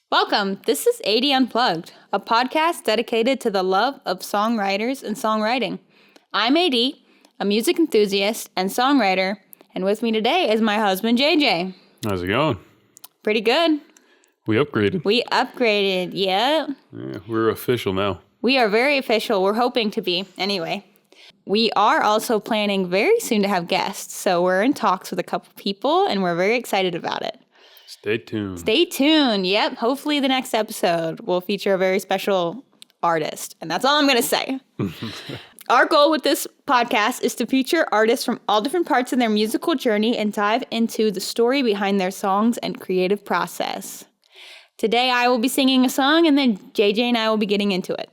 Welcome. This is 80 Unplugged, a podcast dedicated to the love of songwriters and songwriting. I'm AD, a music enthusiast and songwriter, and with me today is my husband, JJ. How's it going? Pretty good. We upgraded. Yeah. We're official now. We are very official. We're hoping to be. Anyway, we are also planning very soon to have guests, so we're in talks with a couple people, and we're very excited about it. Stay tuned. Stay tuned. Yep. Hopefully the next episode will feature a very special artist. And that's all I'm going to say. Our goal with this podcast is to feature artists from all different parts of their musical journey and dive into the story behind their songs and creative process. Today I will be singing a song, and then JJ and I will be getting into it.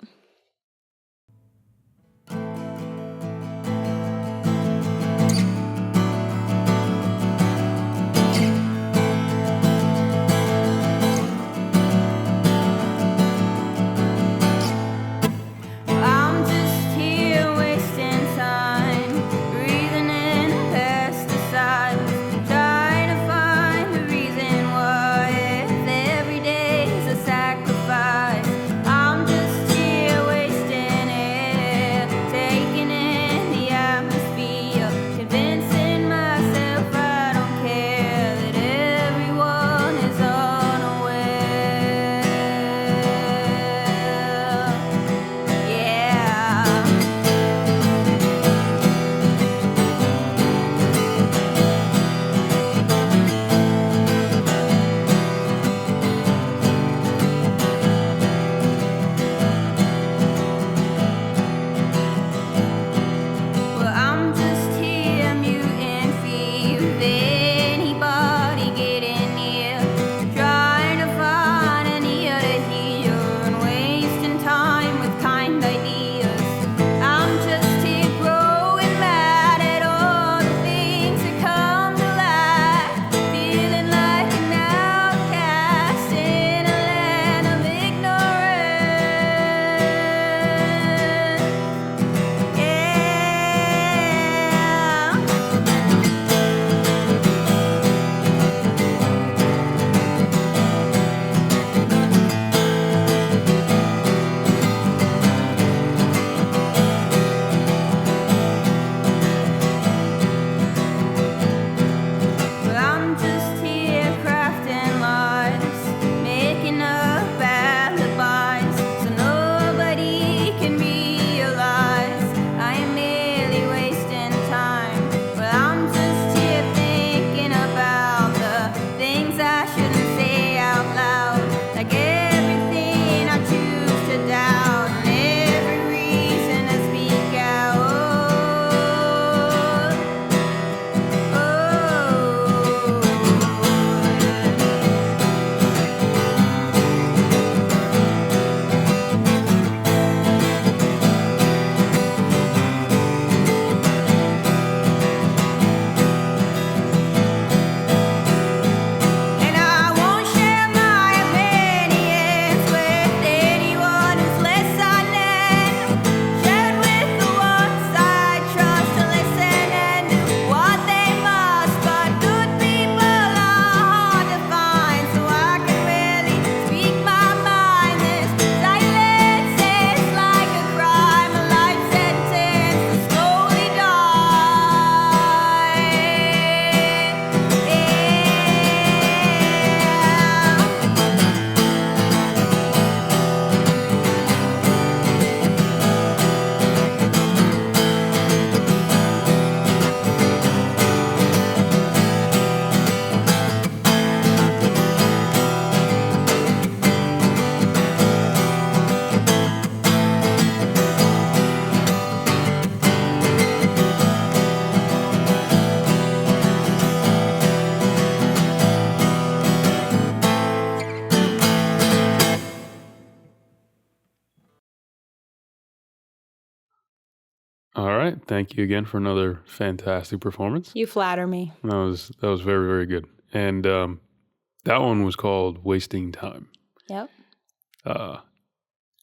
All right. Thank you again for another fantastic performance. You flatter me. That was very, very good. And that one was called Wasting Time. Yep.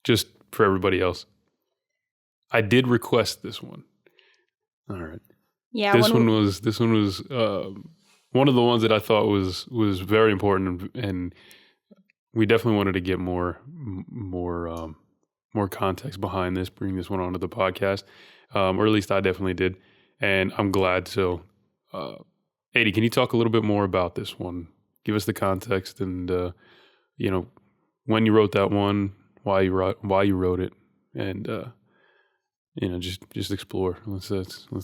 Just for everybody else, I did request this one. All right. Yeah. This one was one of the ones that I thought was very important and we definitely wanted to get more context behind this, bring this one onto the podcast, or at least I definitely did, and I'm glad. So, 80, can you talk a little bit more about this one? Give us the context and when you wrote that one, why you wrote it, and just explore. Let's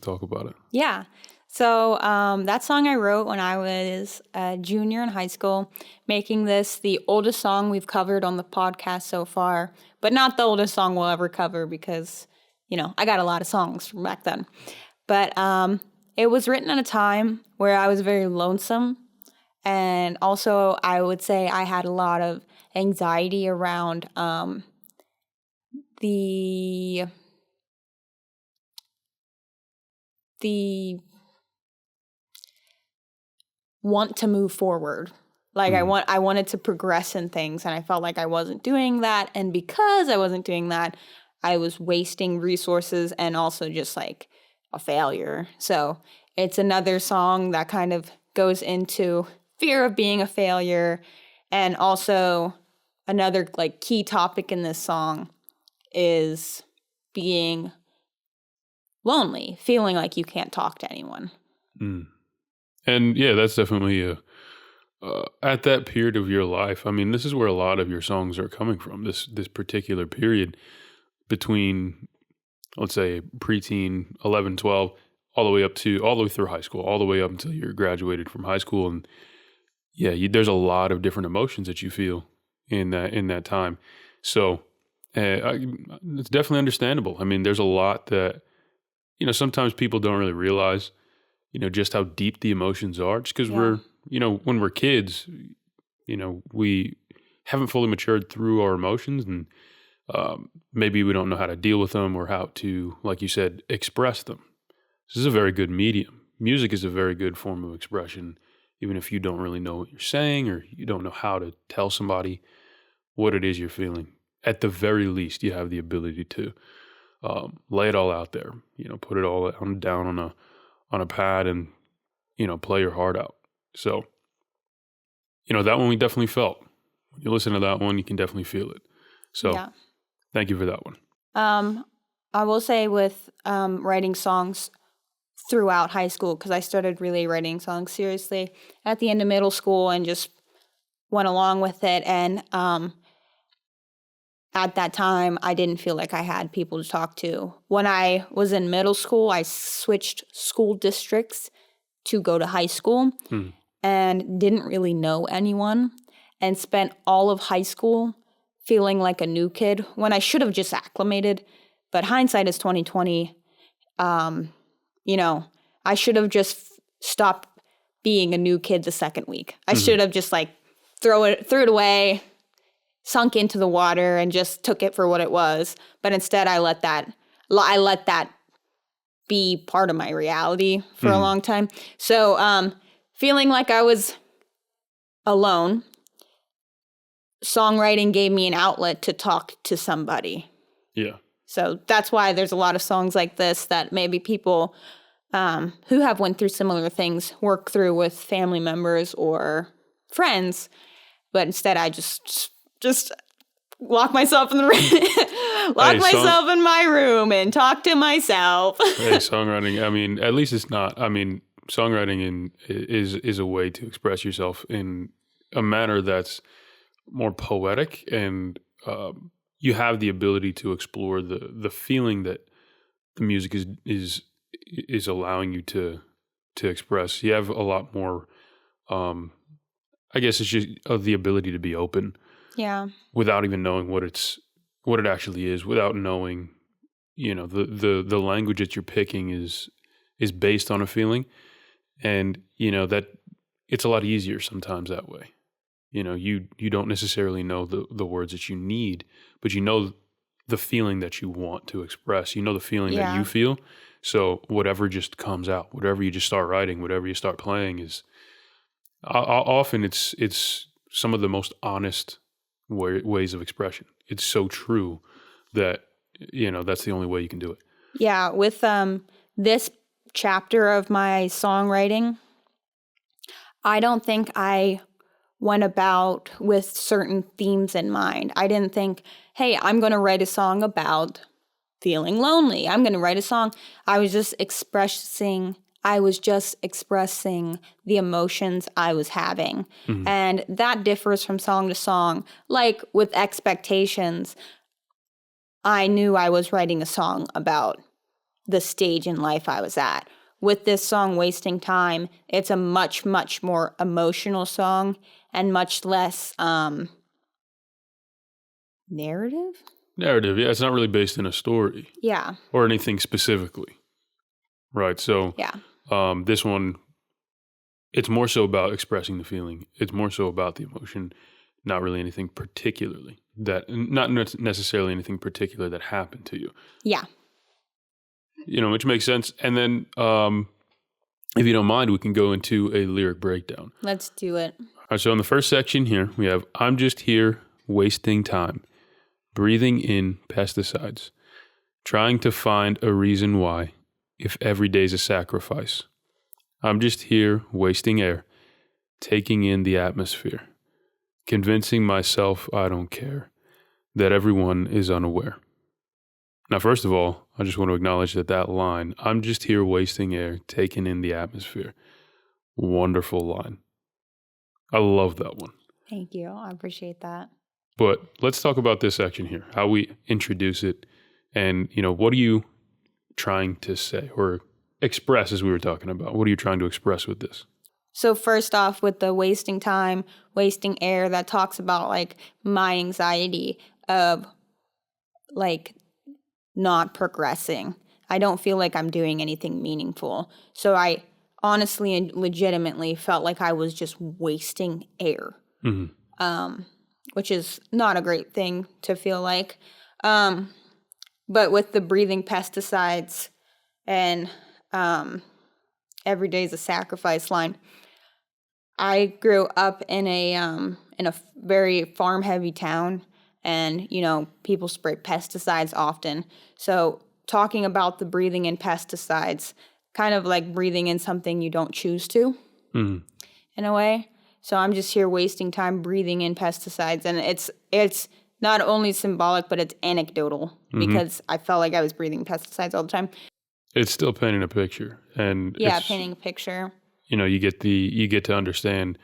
talk about it. Yeah. So that song I wrote when I was a junior in high school, making this the oldest song we've covered on the podcast so far, but not the oldest song we'll ever cover because, I got a lot of songs from back then. But it was written at a time where I was very lonesome. And also, I would say I had a lot of anxiety around the want to move forward. Like I wanted to progress in things, and I felt like I wasn't doing that. And because I wasn't doing that, I was wasting resources and also just like a failure. So it's another song that kind of goes into fear of being a failure. And also another like key topic in this song is being lonely, feeling like you can't talk to anyone. And yeah, that's definitely at that period of your life. I mean, this is where a lot of your songs are coming from. This particular period between, let's say, preteen, 11, 12, all the way through high school, all the way up until you're graduated from high school. And yeah, there's a lot of different emotions that you feel in that time. So it's definitely understandable. I mean, there's a lot that, sometimes people don't really realize, just how deep the emotions are, just because we're, when we're kids, we haven't fully matured through our emotions, and maybe we don't know how to deal with them or how to, like you said, express them. This is a very good medium. Music is a very good form of expression, even if you don't really know what you're saying or you don't know how to tell somebody what it is you're feeling. At the very least, you have the ability to lay it all out there, put it all down on a pad and, play your heart out. So, that one we definitely felt. When you listen to that one, you can definitely feel it. So Thank you for that one. I will say with writing songs throughout high school, because I started really writing songs seriously at the end of middle school and just went along with it. And at that time, I didn't feel like I had people to talk to. When I was in middle school, I switched school districts to go to high school and didn't really know anyone and spent all of high school feeling like a new kid when I should have just acclimated. But hindsight is 2020. I should have just stopped being a new kid the second week. I should have just like threw it away, sunk into the water, and just took it for what it was. But instead, I let that be part of my reality for a long time. So feeling like I was alone, songwriting gave me an outlet to talk to somebody. Yeah. So that's why there's a lot of songs like this that maybe people who have went through similar things work through with family members or friends. But instead, I just lock myself in the room, myself in my room and talk to myself. Hey, songwriting, I mean, at least it's not, songwriting is a way to express yourself in a manner that's more poetic, and you have the ability to explore the feeling that the music is allowing you to express. You have a lot more, I guess it's just the ability to be open. Yeah. Without even knowing what it actually is, without knowing, the language that you're picking is based on a feeling, and that it's a lot easier sometimes that way. You don't necessarily know the words that you need, but you know the feeling that you want to express. You know the feeling that you feel. So whatever just comes out, whatever you just start writing, whatever you start playing is often it's some of the most honest ways of expression. It's so true that that's the only way you can do it. Yeah, with this chapter of my songwriting, I don't think I went about with certain themes in mind. I didn't think, hey, I'm going to write a song about feeling lonely. I'm going to write a song. I was just expressing the emotions I was having. Mhm. And that differs from song to song. Like with Expectations, I knew I was writing a song about the stage in life I was at. With this song, Wasting Time, it's a much, much more emotional song and much less narrative. Narrative, yeah, it's not really based in a story Yeah. or anything specifically, right? So, Yeah. this one, it's more so about expressing the feeling. It's more so about the emotion, not really anything particularly not necessarily anything particular that happened to you. Yeah. Which makes sense. And then, if you don't mind, we can go into a lyric breakdown. Let's do it. All right, so in the first section here, we have, I'm just here wasting time, breathing in pesticides, trying to find a reason why, if every day's a sacrifice. I'm just here wasting air, taking in the atmosphere, convincing myself I don't care, that everyone is unaware. Now, first of all, I just want to acknowledge that line, I'm just here wasting air, taking in the atmosphere. Wonderful line. I love that one. Thank you. I appreciate that. But let's talk about this section here, how we introduce it, and, what are you trying to say or express, as we were talking about? What are you trying to express with this? So first off, with the wasting time, wasting air, that talks about like my anxiety of like not progressing. I don't feel like I'm doing anything meaningful. So I honestly and legitimately felt like I was just wasting air, which is not a great thing to feel like. But with the breathing pesticides and every day's a sacrifice line, I grew up in a very farm heavy town, and people spray pesticides often. So talking about the breathing in pesticides, kind of like breathing in something you don't choose to, in a way. So I'm just here wasting time breathing in pesticides, and it's not only symbolic, but it's anecdotal because I felt like I was breathing pesticides all the time. It's still painting a picture, and Painting a picture. You get to understand,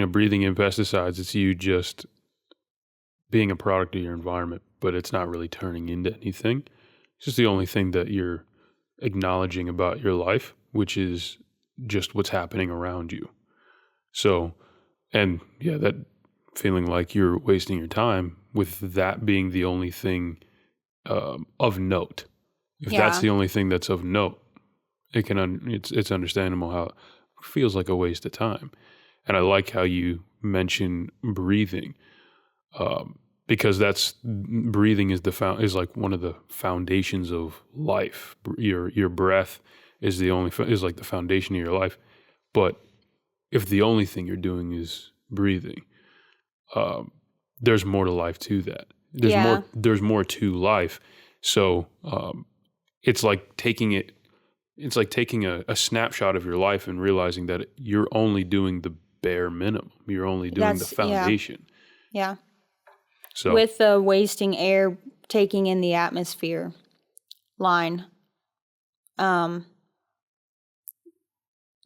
breathing in pesticides. It's you just being a product of your environment, but it's not really turning into anything. It's just the only thing that you're acknowledging about your life, which is just what's happening around you. So, and yeah, that feeling like you're wasting your time, with that being the only thing of note. If that's the only thing that's of note, it's understandable how it feels like a waste of time. And I like how you mention breathing, because breathing is like one of the foundations of life. Your breath is like the foundation of your life. But if the only thing you're doing is breathing, there's more to life to that. There's more to life. So it's like taking a snapshot of your life and realizing that you're only doing the bare minimum. You're only doing the foundation. Yeah. So with the wasting air, taking in the atmosphere line, when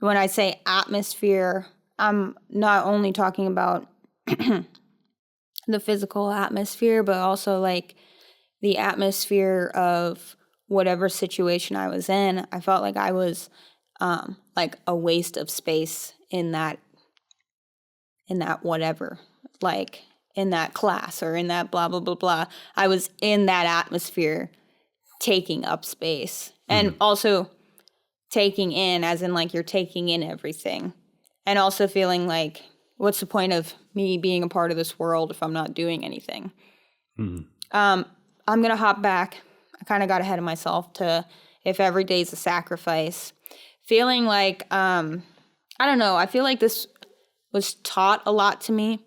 I say atmosphere, I'm not only talking about the physical atmosphere, but also like the atmosphere of whatever situation I was in. I felt like I was like a waste of space in that whatever, like in that class or in that blah, blah, blah, blah. I was in that atmosphere taking up space and also taking in, as in like you're taking in everything, and also feeling like, what's the point of me being a part of this world if I'm not doing anything? I'm going to hop back. I kind of got ahead of myself to if every day's a sacrifice. Feeling like, I don't know, I feel like this was taught a lot to me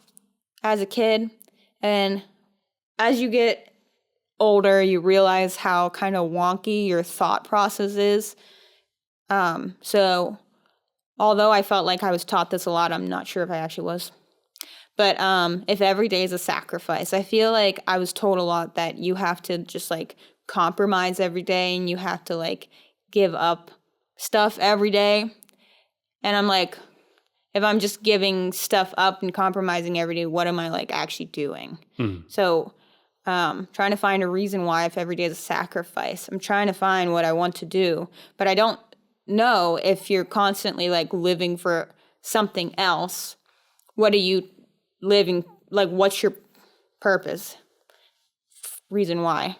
as a kid. And as you get older, you realize how kind of wonky your thought process is. So although I felt like I was taught this a lot, I'm not sure if I actually was. But if every day is a sacrifice, I feel like I was told a lot that you have to just like compromise every day and you have to like give up stuff every day. And I'm like, if I'm just giving stuff up and compromising every day, what am I like actually doing? So trying to find a reason why if every day is a sacrifice. I'm trying to find what I want to do, but I don't know if you're constantly like living for something else. What are you living, like what's your purpose? Reason why.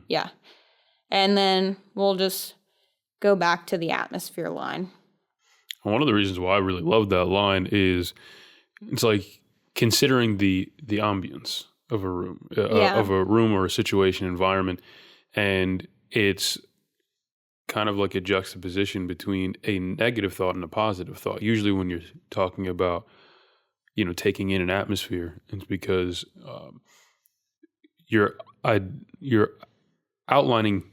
Yeah. And then we'll just go back to the atmosphere line. One of the reasons why I really love that line is it's like considering the ambience of a room, or a situation, environment, and it's kind of like a juxtaposition between a negative thought and a positive thought. Usually when you're talking about, taking in an atmosphere, it's because you're outlining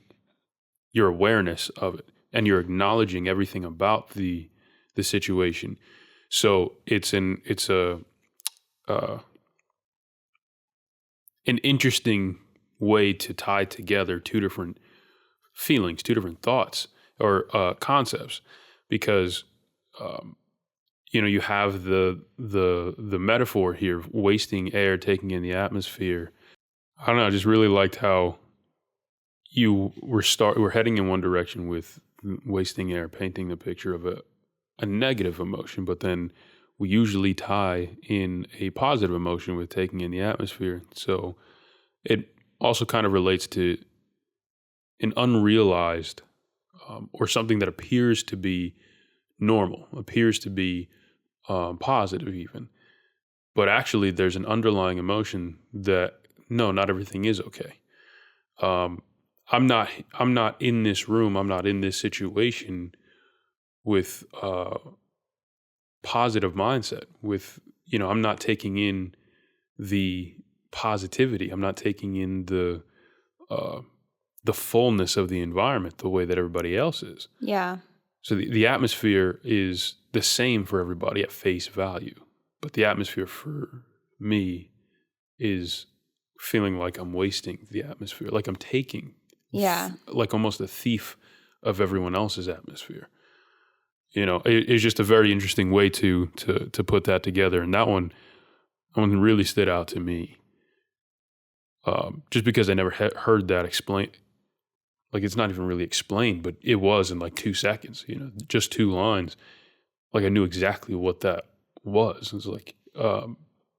your awareness of it and you're acknowledging everything about the situation. So it's an interesting way to tie together two different feelings, two different thoughts or concepts, because you have the metaphor here of wasting air, taking in the atmosphere. I don't know. I just really liked how you were heading in one direction with wasting air, painting the picture of a negative emotion, but then we usually tie in a positive emotion with taking in the atmosphere. So it also kind of relates to an unrealized or something that appears to be normal, appears to be positive even. But actually there's an underlying emotion that, no, not everything is okay. I'm not in this room, I'm not in this situation with positive mindset, with, I'm not taking in the positivity. I'm not taking in the fullness of the environment the way that everybody else is. Yeah. So the atmosphere is the same for everybody at face value, but the atmosphere for me is feeling like I'm wasting the atmosphere, like I'm taking, like almost a thief of everyone else's atmosphere. It's just a very interesting way to put that together. And that one really stood out to me. Just because I never heard that explained. Like, it's not even really explained, but it was in like 2 seconds, just 2 lines. Like, I knew exactly what that was. It was like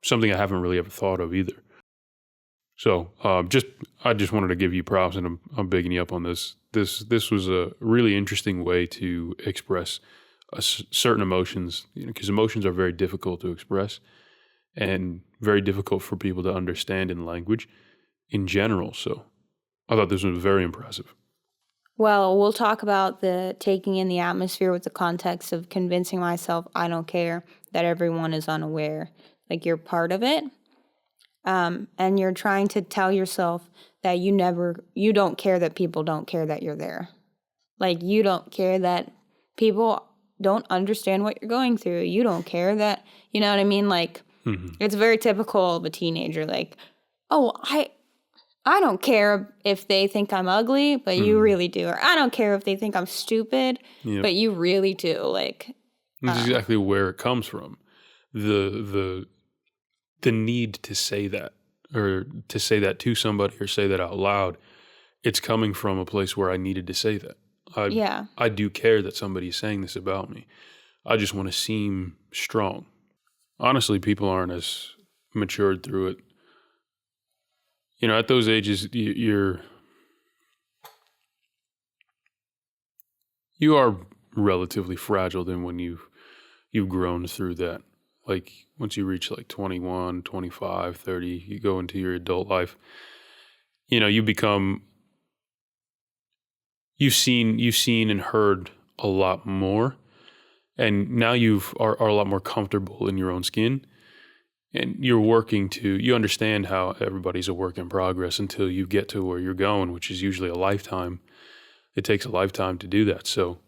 something I haven't really ever thought of either. So I just wanted to give you props, and I'm bigging you up on this. This was a really interesting way to express certain emotions, because emotions are very difficult to express and very difficult for people to understand in language in general. So I thought this was very impressive. Well, we'll talk about the taking in the atmosphere with the context of convincing myself I don't care, that everyone is unaware. Like, you're part of it. And you're trying to tell yourself that you don't care that people don't care that you're there. Like, you don't care that people don't understand what you're going through. You don't care that, you know what I mean? Like, It's very typical of a teenager. Like, oh, I don't care if they think I'm ugly, but you really do. Or I don't care if they think I'm stupid, but you really do. Like, that's exactly where it comes from. The need to say that, or to say that to somebody, or say that out loud, it's coming from a place where I needed to say that. I do care that somebody's saying this about me. I just want to seem strong. Honestly, people aren't as matured through it. At those ages, you are relatively fragile than when you've grown through that. Like, once you reach like 21, 25, 30, you go into your adult life, you've seen and heard a lot more, and now you are a lot more comfortable in your own skin, and you understand how everybody's a work in progress until you get to where you're going, which is usually a lifetime. It takes a lifetime to do that. So,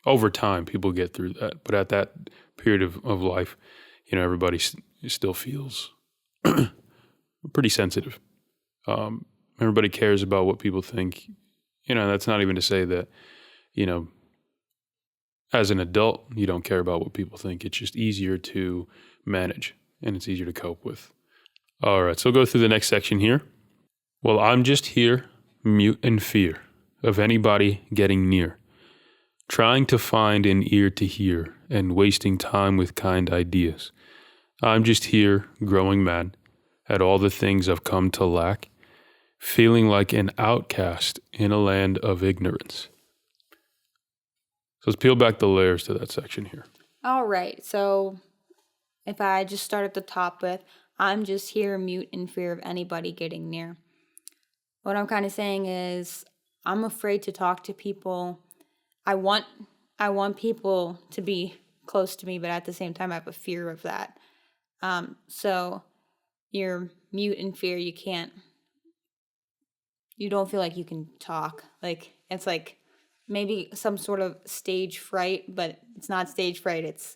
over time, people get through that. But at that period of life, everybody still feels pretty sensitive. Everybody cares about what people think. That's not even to say that, as an adult, you don't care about what people think. It's just easier to manage and it's easier to cope with. All right, so we'll go through the next section here. Well, I'm just here, mute in fear of anybody getting near, trying to find an ear to hear and wasting time with kind ideas. I'm just here, growing mad at all the things I've come to lack, feeling like an outcast in a land of ignorance. So let's peel back the layers to that section here. All right. So if I just start at the top with, I'm just here mute in fear of anybody getting near. What I'm kind of saying is I'm afraid to talk to people. I want people to be close to me, but at the same time I have a fear of that. So you're mute in fear. You don't feel like you can talk. Like it's like maybe some sort of stage fright, but it's not stage fright. It's,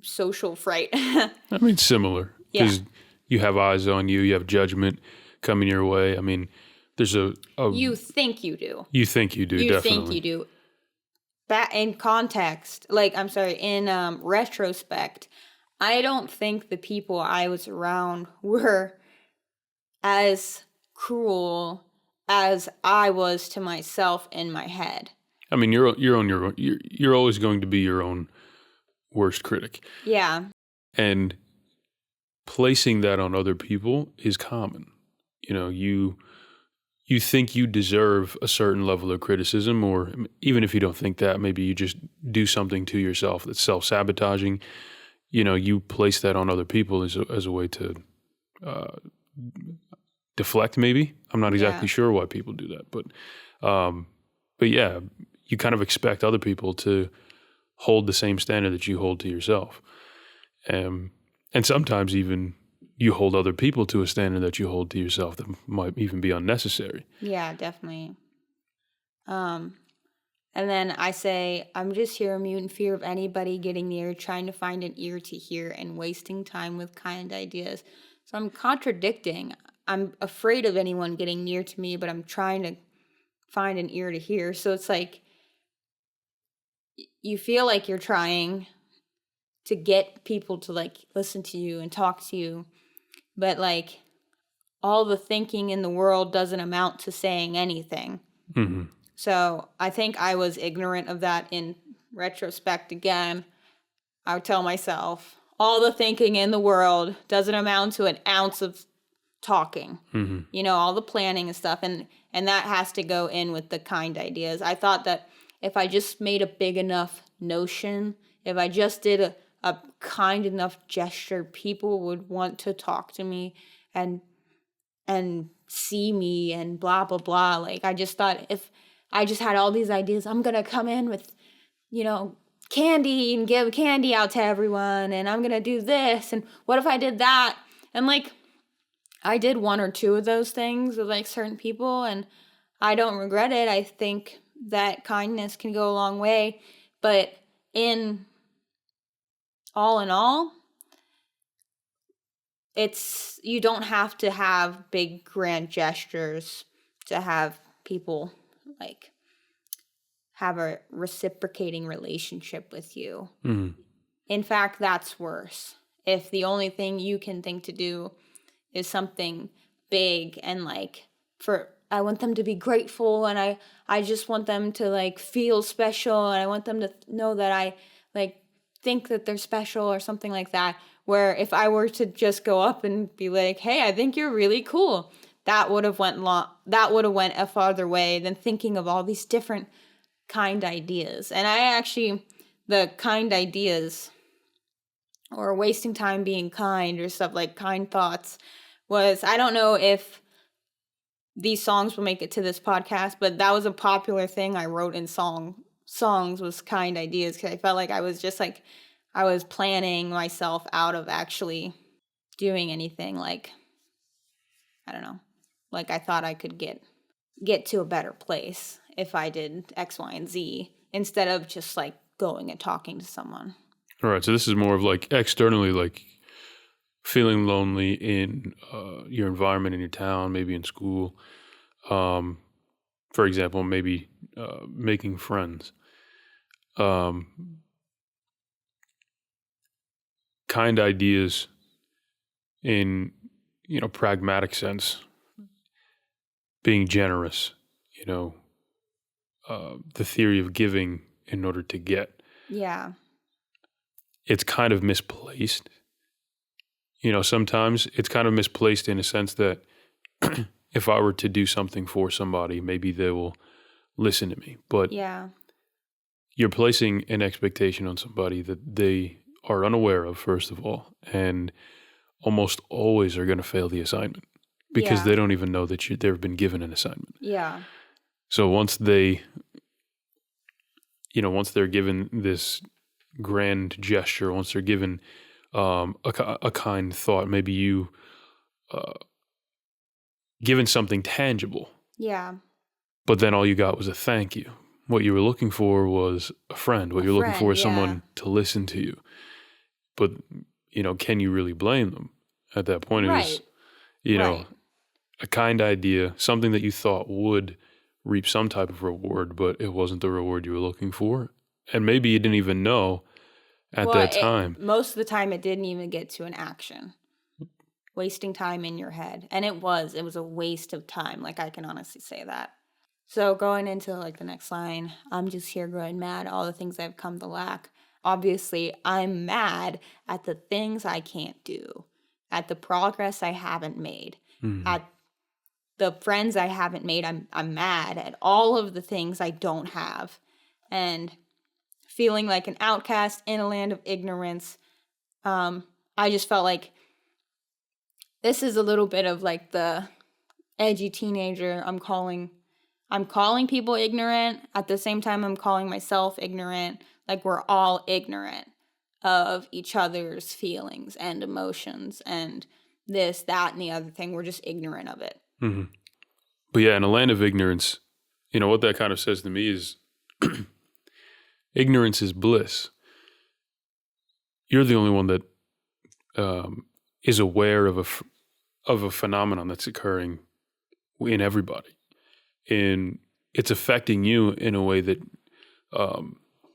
social fright. I mean, similar. Because you have eyes on you. You have judgment coming your way. I mean, there's a you think you do. You think you do, you definitely. You think you do. That in context, in retrospect, I don't think the people I was around were as cruel as I was to myself in my head. I mean, you're always going to be your own worst critic. Yeah. And placing that on other people is common. You think you deserve a certain level of criticism, or even if you don't think that, maybe you just do something to yourself that's self-sabotaging. You place that on other people as a way to deflect, maybe. I'm not exactly sure why people do that, but yeah, you kind of expect other people to hold the same standard that you hold to yourself. And sometimes even you hold other people to a standard that you hold to yourself that might even be unnecessary. Yeah, definitely. And then I say, I'm just here mute in fear of anybody getting near, trying to find an ear to hear and wasting time with kind ideas. So I'm contradicting. I'm afraid of anyone getting near to me, but I'm trying to find an ear to hear. So it's like you feel like you're trying to get people to listen to you and talk to you, but all the thinking in the world doesn't amount to saying anything. Mm-hmm. So I think I was ignorant of that in retrospect. Again, I would tell myself all the thinking in the world doesn't amount to an ounce of talking. Mm-hmm. All the planning and stuff, and that has to go in with the kind ideas. I thought that if I just made a big enough notion, if I just did a kind enough gesture, people would want to talk to me and see me and blah blah blah. I just thought if I just had all these ideas, I'm gonna come in with candy and give candy out to everyone, and I'm gonna do this, and what if I did that? And I did one or two of those things with certain people, and I don't regret it. I think that kindness can go a long way, but in all, you don't have to have big grand gestures to have people have a reciprocating relationship with you. Mm-hmm. In fact, that's worse. If the only thing you can think to do is something big and I want them to be grateful, and I just want them to feel special, and I want them to know that I think that they're special or something like that. Where if I were to just go up and be like, "Hey, I think you're really cool," that would have went a farther way than thinking of all these different kind ideas. And the kind ideas or wasting time being kind or stuff like kind thoughts was, I don't know if these songs will make it to this podcast, but that was a popular thing I wrote in songs was kind ideas, because I felt like I was just I was planning myself out of actually doing anything. I don't know, I thought I could get to a better place if I did X, Y, and Z, instead of just like going and talking to someone. All right. So this is more of like externally, like feeling lonely in your environment, in your town, maybe in school. For example, maybe making friends. Kind ideas in, pragmatic sense, being generous, the theory of giving in order to get. Yeah. It's kind of misplaced. Sometimes it's kind of misplaced in a sense that if I were to do something for somebody, maybe they will listen to me. But Yeah. you're placing an expectation on somebody that they are unaware of, first of all, and almost always are going to fail the assignment because they don't even know that they've been given an assignment. Yeah. So once they're given this grand gesture, once they're given a kind thought, maybe you given something tangible. Yeah. But then all you got was a thank you. What you were looking for was a friend. What you're looking for is someone to listen to you. But, can you really blame them at that point? It was, a kind idea, something that you thought would reap some type of reward, but it wasn't the reward you were looking for. And maybe you didn't even know at that time. Most of the time it didn't even get to an action. Wasting time in your head. And it was a waste of time. Like, I can honestly say that. So going into like the next line, I'm just here growing mad, all the things I've come to lack. Obviously, I'm mad at the things I can't do, at the progress I haven't made, at the friends I haven't made. I'm mad at all of the things I don't have, and feeling like an outcast in a land of ignorance. I just felt like this is a little bit of like the edgy teenager. I'm calling people ignorant. At the same time, I'm calling myself ignorant. Like, we're all ignorant of each other's feelings and emotions and this, that, and the other thing. We're just ignorant of it. Mm-hmm. But yeah, in a land of ignorance, what that kind of says to me is ignorance is bliss. You're the only one that is aware of a phenomenon that's occurring in everybody. And it's affecting you in a way that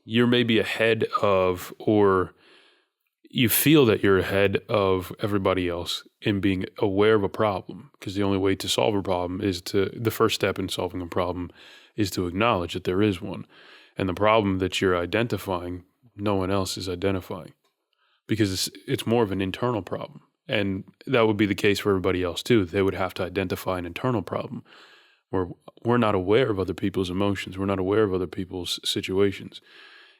you're maybe ahead of, or you feel that you're ahead of everybody else in being aware of a problem. Because the only way to solve a problem the first step in solving a problem is to acknowledge that there is one. And the problem that you're identifying, no one else is identifying. Because it's more of an internal problem. And that would be the case for everybody else too. They would have to identify an internal problem where we're not aware of other people's emotions. We're not aware of other people's situations.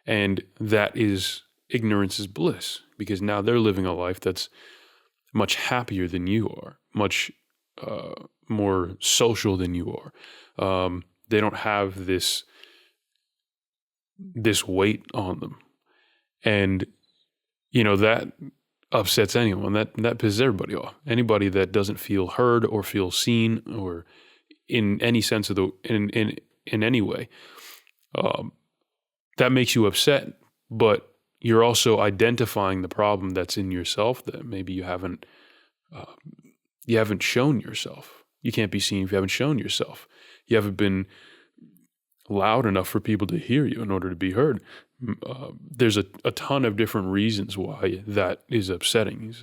And that is, ignorance is bliss, because now they're living a life that's much happier than you are, much more social than you are. They don't have this weight on them. And, that upsets anyone. That pisses everybody off. Anybody that doesn't feel heard or feel seen or in any sense of in any way, that makes you upset. But you're also identifying the problem that's in yourself that maybe you haven't shown yourself. You can't be seen if you haven't shown yourself. You haven't been loud enough for people to hear you in order to be heard. There's a ton of different reasons why that is upsetting.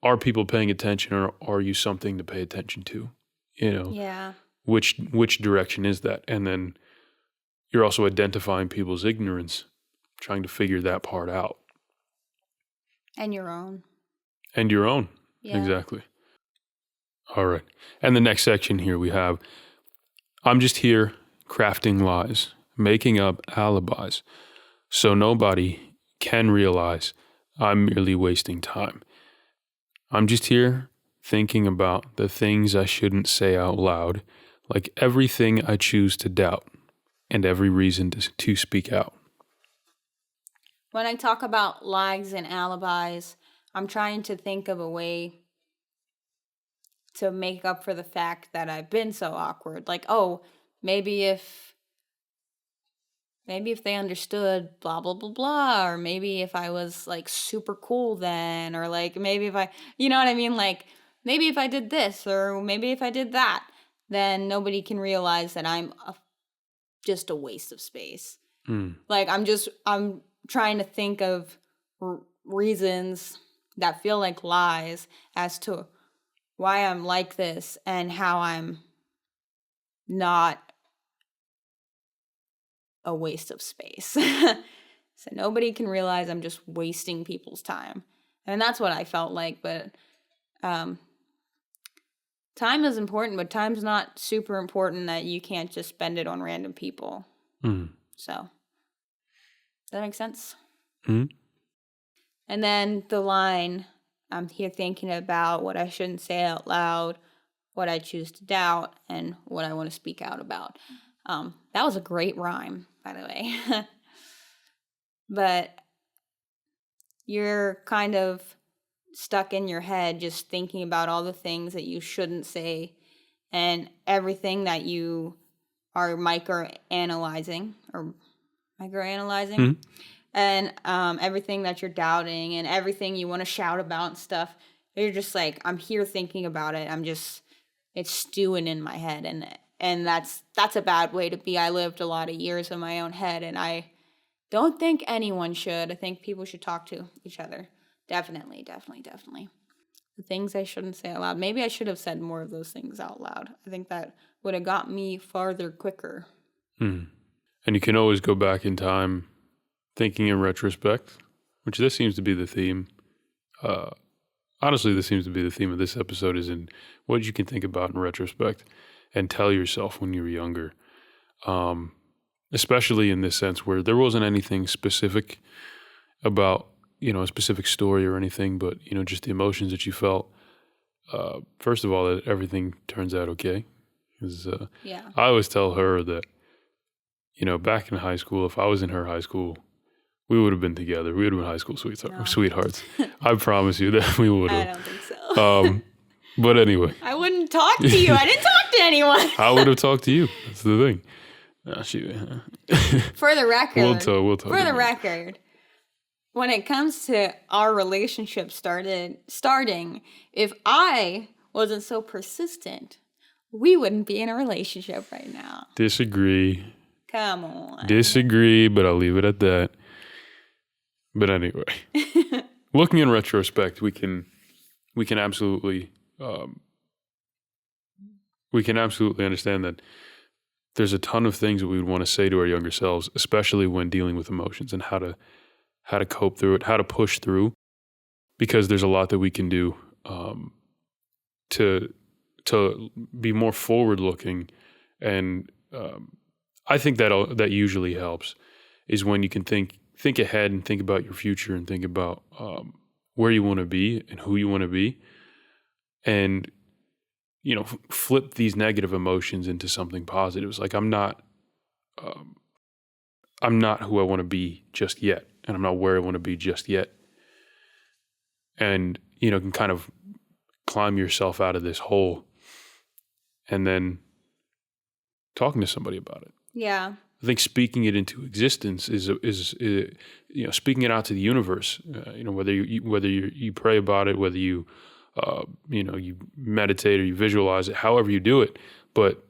Are people paying attention, or are you something to pay attention to? Yeah. Which direction is that? And then you're also identifying people's ignorance, trying to figure that part out. And your own. Yeah. Exactly. All right. And the next section here we have, I'm just here crafting lies, making up alibis, so nobody can realize I'm merely wasting time. I'm just here thinking about the things I shouldn't say out loud, like everything I choose to doubt and every reason to speak out. When I talk about lies and alibis, I'm trying to think of a way to make up for the fact that I've been so awkward. Like, oh, maybe if maybe if they understood blah, blah, blah, blah, or maybe if I was like super cool then, or like maybe if I, you know what I mean? Like maybe if I did this, or maybe if I did that, then nobody can realize that just a waste of space. Like I'm trying to think of reasons that feel like lies as to why I'm like this and how I'm not a waste of space. So nobody can realize I'm just wasting people's time. And that's what I felt like. But time is important, but time's not super important that you can't just spend it on random people. So, does that make sense? And then the line, I'm here thinking about what I shouldn't say out loud, what I choose to doubt, and what I want to speak out about. That was a great rhyme, by the way. But you're kind of stuck in your head just thinking about all the things that you shouldn't say and everything that you are microanalyzing and everything that you're doubting and everything you want to shout about and stuff. You're just like, I'm here thinking about it. It's stewing in my head, and that's a bad way to be. I lived a lot of years in my own head, and I don't think anyone should. I think people should talk to each other. Definitely. The things I shouldn't say out loud. Maybe I should have said more of those things out loud. I think that would have got me farther quicker. And you can always go back in time thinking in retrospect, which this seems to be the theme. Honestly, this seems to be the theme of this episode, is in what you can think about in retrospect and tell yourself when you were younger. Especially in this sense where there wasn't anything specific about, a specific story or anything, but, just the emotions that you felt. First of all, that everything turns out okay. 'Cause, I always tell her that, back in high school, if I was in her high school, we would have been together. We would have been high school sweethearts. I promise you that we would have. I don't think so. But anyway. I wouldn't talk to you. I didn't talk to anyone. I would have talked to you. That's the thing. For the record. We'll talk. For the record. When it comes to our relationship starting, if I wasn't so persistent, we wouldn't be in a relationship right now. Disagree. Come on. Disagree, but I'll leave it at that. But anyway, looking in retrospect, we can absolutely understand that there's a ton of things that we would want to say to our younger selves, especially when dealing with emotions and how to cope through it, how to push through, because there's a lot that we can do to be more forward looking. And I think that usually helps is when you can think ahead and think about your future and think about where you want to be and who you want to be, and flip these negative emotions into something positive. It's like I'm not who I want to be just yet, and I'm not where I want to be just yet. And can kind of climb yourself out of this hole, and then talking to somebody about it. Yeah. I think speaking it into existence is speaking it out to the universe. Whether you pray about it, whether you you meditate or you visualize it, however you do it, but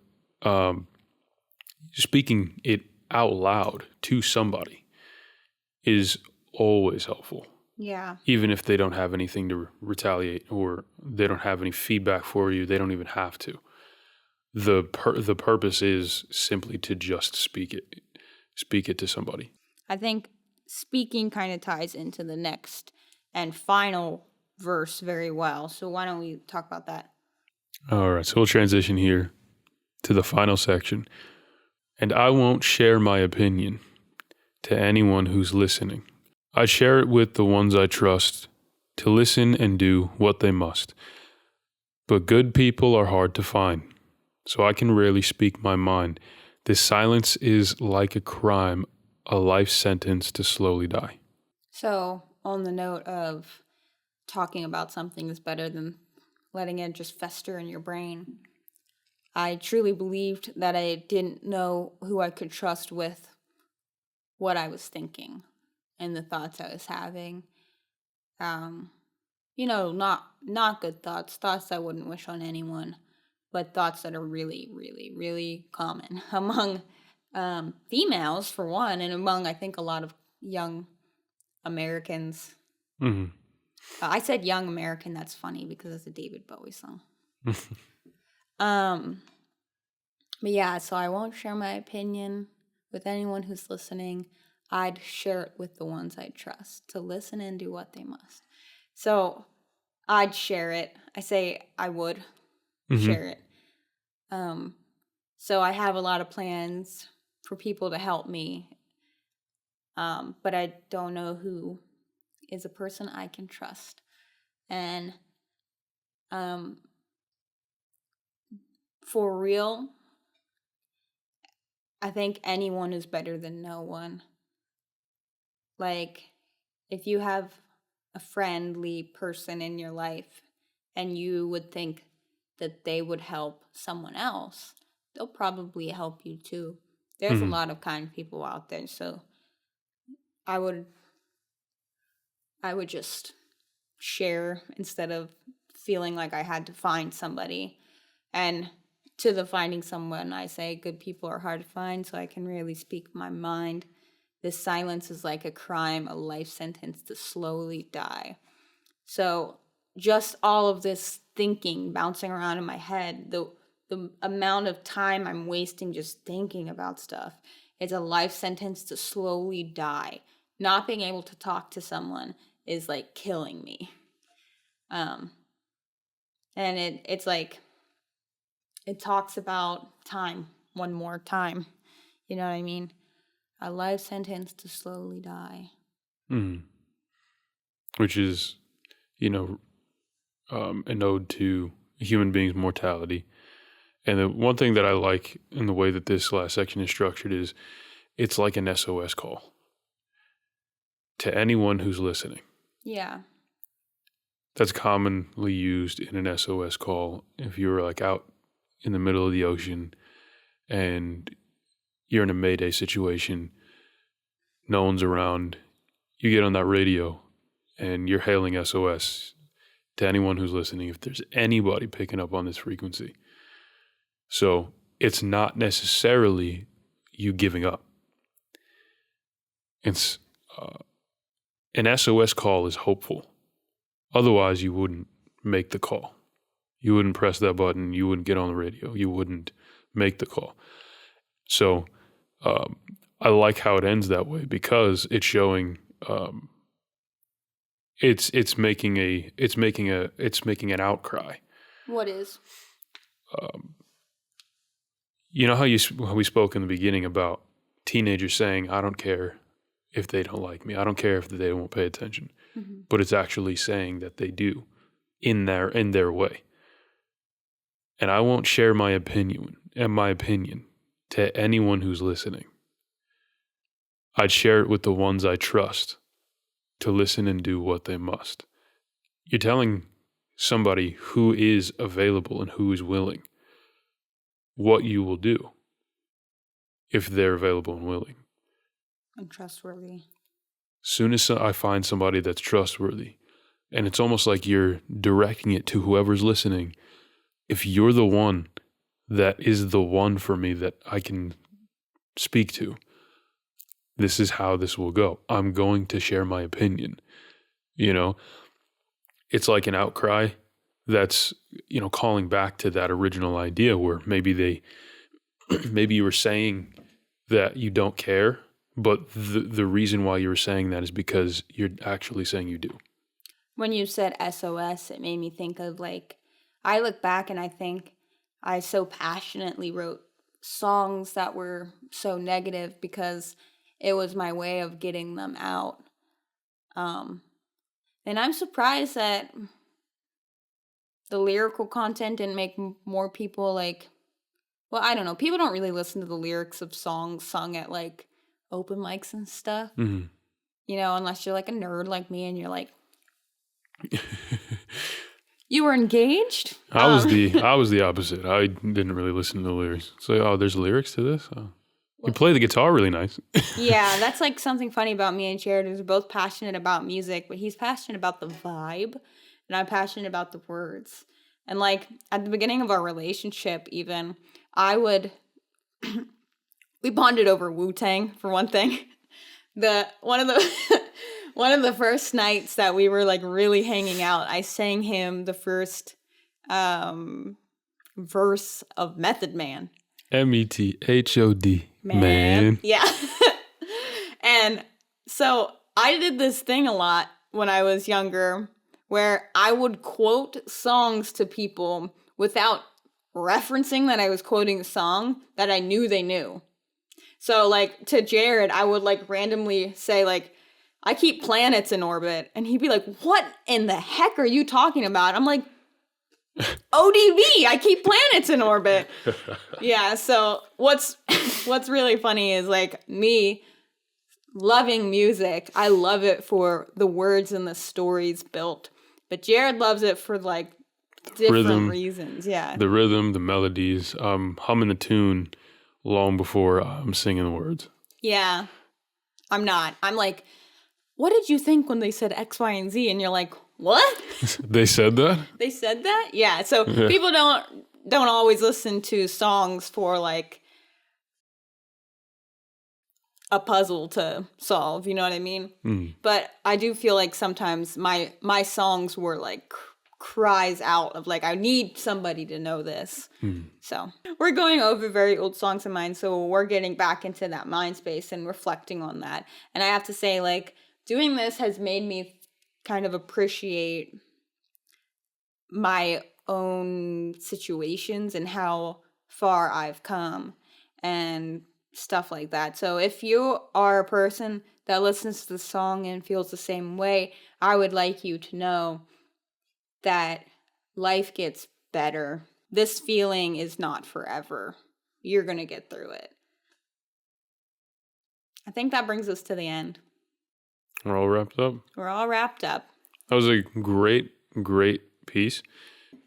speaking it out loud to somebody is always helpful. Yeah. Even if they don't have anything to retaliate or they don't have any feedback for you, they don't even have to. The purpose is simply to just speak it to somebody. I think speaking kind of ties into the next and final verse very well. So why don't we talk about that? All right, so we'll transition here to the final section. And I won't share my opinion to anyone who's listening. I share it with the ones I trust to listen and do what they must. But good people are hard to find, so I can rarely speak my mind. This silence is like a crime, a life sentence to slowly die. So, on the note of talking about something is better than letting it just fester in your brain, I truly believed that I didn't know who I could trust with what I was thinking and the thoughts I was having. Not good thoughts I wouldn't wish on anyone, but thoughts that are really, really, really common among females, for one, and among, I think, a lot of young Americans. Mm-hmm. I said young American, that's funny because it's a David Bowie song. But yeah, so I won't share my opinion with anyone who's listening. I'd share it with the ones I trust to listen and do what they must. So I'd share it. I say I would share it. So I have a lot of plans for people to help me. But I don't know who is a person I can trust. And for real, I think anyone is better than no one. Like, if you have a friendly person in your life and you would think that they would help someone else, they'll probably help you too. There's a lot of kind people out there, so I would just share instead of feeling like I had to find somebody. And to the finding someone, I say good people are hard to find, so I can really speak my mind. This silence is like a crime, a life sentence to slowly die. So just all of this thinking bouncing around in my head, the amount of time I'm wasting just thinking about stuff, it's a life sentence to slowly die. Not being able to talk to someone is like killing me. And it's like, it talks about time one more time. You know what I mean? A life sentence to slowly die. Which is, an ode to a human being's mortality. And the one thing that I like in the way that this last section is structured is it's like an SOS call to anyone who's listening. Yeah. That's commonly used in an SOS call if you're like out in the middle of the ocean and you're in a Mayday situation, no one's around, you get on that radio and you're hailing SOS to anyone who's listening, if there's anybody picking up on this frequency. So it's not necessarily you giving up. It's an SOS call is hopeful. Otherwise, you wouldn't make the call. You wouldn't press that button. You wouldn't get on the radio. You wouldn't make the call. So I like how it ends that way because it's showing it's making an outcry. What is? You know how we spoke in the beginning about teenagers saying, "I don't care if they don't like me. I don't care if they won't pay attention." Mm-hmm. But it's actually saying that they do in their way. And I won't share my opinion to anyone who's listening. I'd share it with the ones I trust to listen and do what they must. You're telling somebody who is available and who is willing what you will do if they're available and willing. And trustworthy. Soon as I find somebody that's trustworthy, and it's almost like you're directing it to whoever's listening, if you're the one that is the one for me that I can speak to, this is how this will go. I'm going to share my opinion. It's like an outcry that's, calling back to that original idea where maybe you were saying that you don't care, but the reason why you were saying that is because you're actually saying you do. When you said SOS, it made me think of I look back and I think I so passionately wrote songs that were so negative because it was my way of getting them out. And I'm surprised that the lyrical content didn't make more people I don't know. People don't really listen to the lyrics of songs sung at open mics and stuff. Mm-hmm. Unless you're a nerd like me and you're you were engaged? I was the opposite. I didn't really listen to the lyrics. It's there's lyrics to this? Oh. You play the guitar really nice. Yeah, that's like something funny about me and Jared is we're both passionate about music, but he's passionate about the vibe, and I'm passionate about the words. And like at the beginning of our relationship, even I would we bonded over Wu-Tang for one thing. The one of the one of the first nights that we were like really hanging out, I sang him the first verse of Method Man. METHOD. Man. Yeah. And so I did this thing a lot when I was younger where I would quote songs to people without referencing that I was quoting a song that I knew they knew. So like to Jared, I would like randomly say like, I keep planets in orbit. And he'd be like, what in the heck are you talking about? I'm like, ODB, I keep planets in orbit. Yeah, so what's really funny is like me loving music. I love it for the words and the stories built. But Jared loves it for like different reasons. Yeah. The rhythm, the melodies. I'm humming the tune long before I'm singing the words. Yeah. I'm not. I'm like, what did you think when they said X, Y, and Z? And you're like, what? They said that? They said that? Yeah. So people don't always listen to songs for like a puzzle to solve, you know what I mean? But I do feel like sometimes my songs were like cries out of like, I need somebody to know this. So we're going over very old songs of mine, so we're getting back into that mind space and reflecting on that. And I have to say, like, doing this has made me kind of appreciate my own situations and how far I've come and stuff like that. So if you are a person that listens to the song and feels the same way, I would like you to know that life gets better. This feeling is not forever. You're going to get through it. I think that brings us to the end. We're all wrapped up. We're all wrapped up. That was a great piece.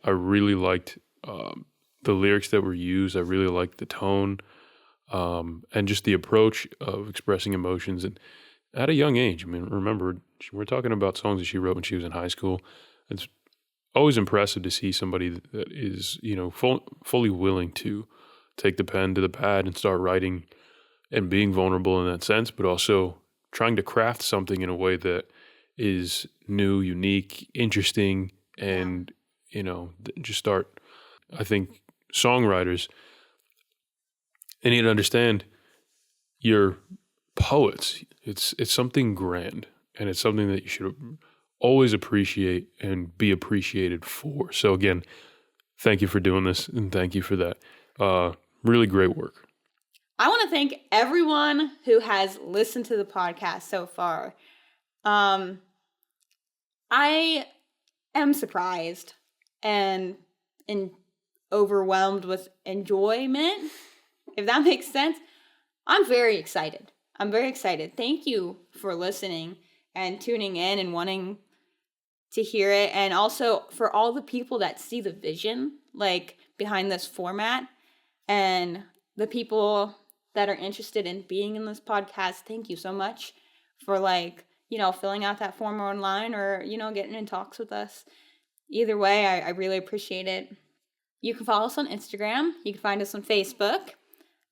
I really liked the lyrics that were used. I really liked the tone and just the approach of expressing emotions. And at a young age, I mean, remember, we're talking about songs that she wrote when she was in high school. It's always impressive to see somebody that is, you know, fully willing to take the pen to the pad and start writing and being vulnerable in that sense, but also trying to craft something in a way that is new, unique, interesting, and, you know, just start. I think songwriters, they need to understand you're poets. It's something grand, and it's something that you should always appreciate and be appreciated for. So again, thank you for doing this, and thank you for that. Really great work. I want to thank everyone who has listened to the podcast so far. I am surprised and overwhelmed with enjoyment, if that makes sense. I'm very excited. Thank you for listening and tuning in and wanting to hear it. And also for all the people that see the vision, like, behind this format, and the people that are interested in being in this podcast, thank you so much for, like, you know, filling out that form online or, you know, getting in talks with us. Either way, I really appreciate it. You can follow us on Instagram. You can find us on Facebook.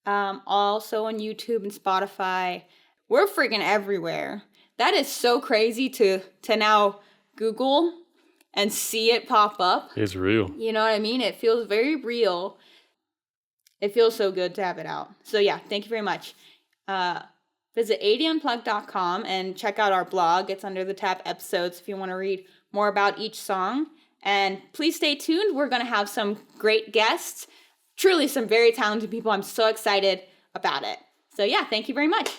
Also on YouTube and Spotify. We're freaking everywhere. That is so crazy to now Google and see it pop up. It's real. You know what I mean? It feels very real. It feels so good to have it out. So yeah, thank you very much. Visit 80unplugged.com and check out our blog. It's under the tab episodes if you want to read more about each song. And please stay tuned. We're going to have some great guests. Truly some very talented people. I'm so excited about it. So yeah, thank you very much.